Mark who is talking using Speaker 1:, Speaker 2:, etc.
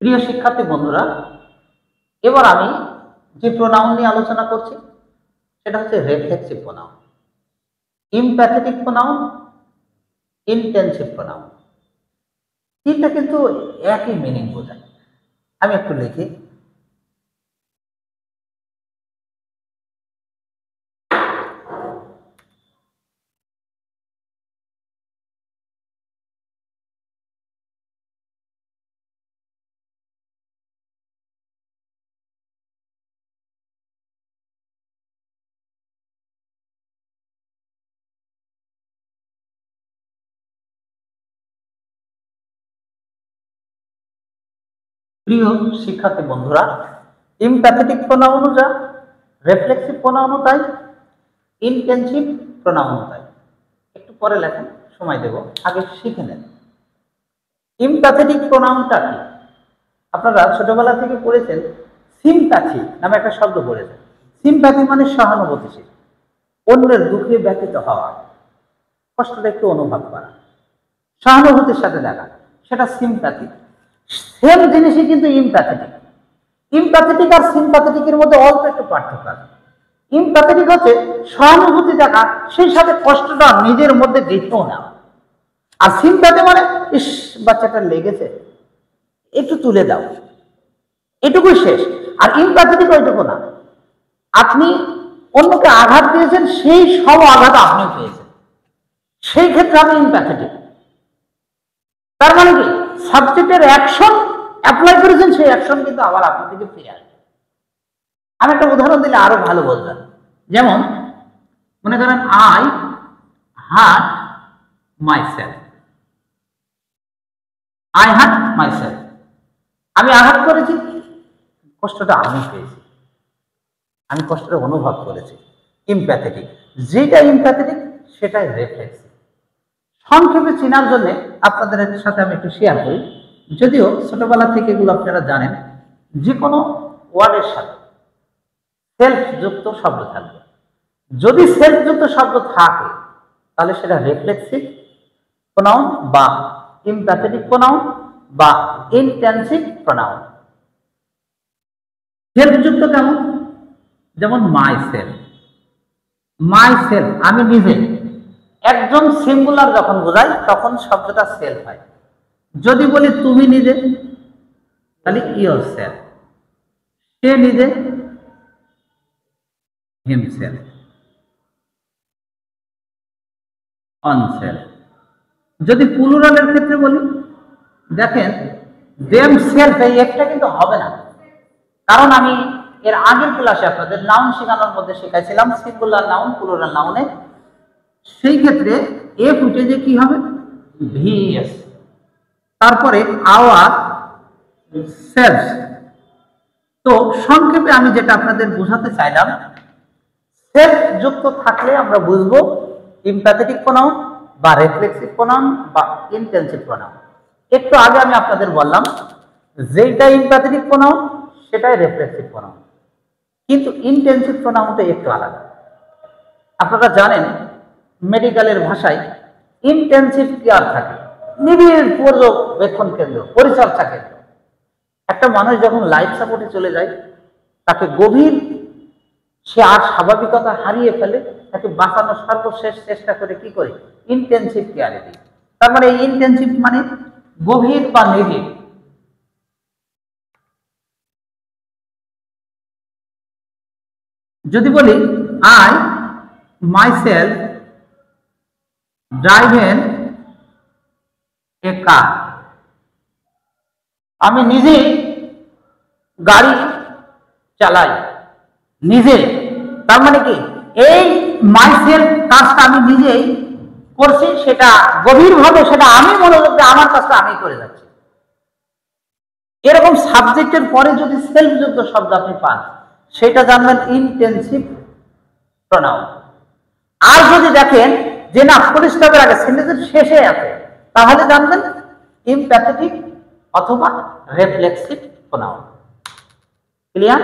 Speaker 1: প্রিয় শিক্ষার্থী বন্ধুরা, এবার আমি যে প্রোনাউন নিয়ে আলোচনা করছি সেটা হচ্ছে reflexive pronoun, emphatic pronoun, intensive pronoun. তিনটা কিন্তু একই মিনিং বোঝায়। আমি একটু লিখি। প্রিয় শিক্ষার্থী বন্ধুরা, ইমপ্যাথেটিক প্রোনাউনও যা, রিফ্লেক্সিভ প্রোনাউনও তাই, ইনটেনসিভ প্রোনাউনও তাই। একটু পরে লেখেন, সময় দেব, আগে শিখে নেন। ইমপ্যাথেটিক প্রোনাউনটা কি? আপনারা ছোটবেলা থেকে পড়েছেন, সিম্প্যাথি নামে একটা শব্দ পড়েছেন। সিম্প্যাথি মানে সহানুভূতিশীল, অন্যের দুঃখে ব্যথিত হওয়া, কষ্টটা একটু অনুভব করা, সহানুভূতির সাথে দেখা, সেটা সিম্প্যাথি। সেম জিনিসই কিন্তু ইমপ্যাথেটিক। ইমপ্যাথেটিক আর সিম্প্যাথেটিকের মধ্যে অল্প একটু পার্থক্য আছে। ইমপ্যাথেটিক হচ্ছে সহানুভূতি দেখা, সেই সাথে কষ্টটা নিজের মধ্যে দেখেও নেওয়া। আর সিম্প্যাথি মানে ইস, বাচ্চাটা লেগেছে, একটু তুলে দাও, এটুকুই শেষ। আর ইমপ্যাথেটিক ওইটুকু না, আপনি অন্যকে আঘাত দিয়েছেন, সেই সব আঘাত আপনি পেয়েছেন, সেই ক্ষেত্রে আপনি ইমপ্যাথেটিক। তার মানে কি, সাবজেক্টের অ্যাকশন অ্যাপ্লাই করেছেন, সেই অ্যাকশন কিন্তু আবার আপনার থেকে ফিরে আসবে। আমি একটা উদাহরণ দিলে আরো ভালো বলবেন। যেমন মনে করেন, I hurt myself. I hurt myself, আমি আঘাত করেছি, কষ্টটা আমি পেয়েছি, আমি কষ্টটা অনুভব করেছি। ইমপ্যাথেটিক। যেটা ইমপ্যাথেটিক সেটাই রিফ্লেক্সিভ। সংক্ষেপে চেনার জন্য আপনাদের সাথে আমি একটু শেয়ার করি। যদিও ছোটবেলা থেকে এগুলো আপনারা জানেন, যে কোনো ওয়ার্ডের সাথে সেলফ যুক্ত শব্দ থাকবে। যদি সেলফ যুক্ত শব্দ থাকে তাহলে সেটা রিফ্লেক্সিভ প্রোনাউন বা ইমপ্যাথেটিক প্রোনাউন বা ইনটেনসিভ প্রোনাউন। সেলফ যুক্ত কেমন? যেমন মাই সেলফ। মাই সেলফ, আমি নিজে। একজন সিঙ্গুলার যখন বোঝায় তখন শব্দটা সেলফ হয়। যদি বলি তুমি নিজে, তাহলে ইয়োর সেলফ। সে নিজে, হিমসেলফ, অনসেলফ। যদি প্লুরালের ক্ষেত্রে বলি, দেখেন দেম সেলফ, এই একটা কিন্তু হবে না। কারণ আমি এর আগের ক্লাসে আপনাদের নাউন শেখানোর মধ্যে শেখাইছিলাম সিঙ্গুলার নাউন প্লুরাল নাউনে। সেই ক্ষেত্রে এফ উঠে যে কি হবে, ভিএস, তারপরে আওয়ার সেলফ। তো সংক্ষেপে আমি যেটা আপনাদের বোঝাতে চাইলাম, সেলফ যুক্ত থাকলে আমরা বুঝবো ইমপ্যাথেটিক প্রোনাউন বা রিফ্লেক্সিভ প্রোনাউন বা ইনটেনসিভ প্রোনাউন। একটু আগে আমি আপনাদের বললাম, যেটা ইমপ্যাথেটিক প্রোনাউন সেটাই রিফ্লেক্সিভ প্রোনাউন, কিন্তু ইনটেনসিভ প্রোনাউনটা একটু আলাদা। আপনারা জানেন, মেডিকেলের ভাষায় ইনটেনসিভ কেয়ার থাকে, নিবিড় পর্যবেক্ষণ কেন্দ্র, পরিচর্যা কেন্দ্র। একটা মানুষ যখন লাইফ সাপোর্টে চলে যায়, তাকে গভীর, সে আর স্বাভাবিকতা হারিয়ে ফেলে, তাকে বাঁচানোর সর্বশেষ চেষ্টা করে কি করে, ইনটেনসিভ কেয়ারে দিই। তার মানে ইনটেনসিভ মানে গভীর বা নিবিড়। যদি বলি আই মাইসেলফ ড্রাইভেন এ কার, আমি নিজেই গাড়ি চালাই, নিজে। তার মানে কি, এই মাইসেলফ কাজটা আমি নিজেই করছি, সেটা গভীরভাবে, সেটা আমি মনোযোগ দিয়ে আমার কাজটা আমি করে যাচ্ছি। এরকম সাবজেক্টের পরে যদি সেলফ যুক্ত শব্দ আপনি পান, সেটা জানবেন ইনটেনসিভ প্রোনাউন। আর যদি দেখেন যে না, ফুল স্টপের আগে সেন্টেন্সের শেষে আছে, তাহলে জানবেন ইমপ্যাথেটিক অথবা রিফ্লেক্সিভ প্রোনাউন। ক্লিয়ার?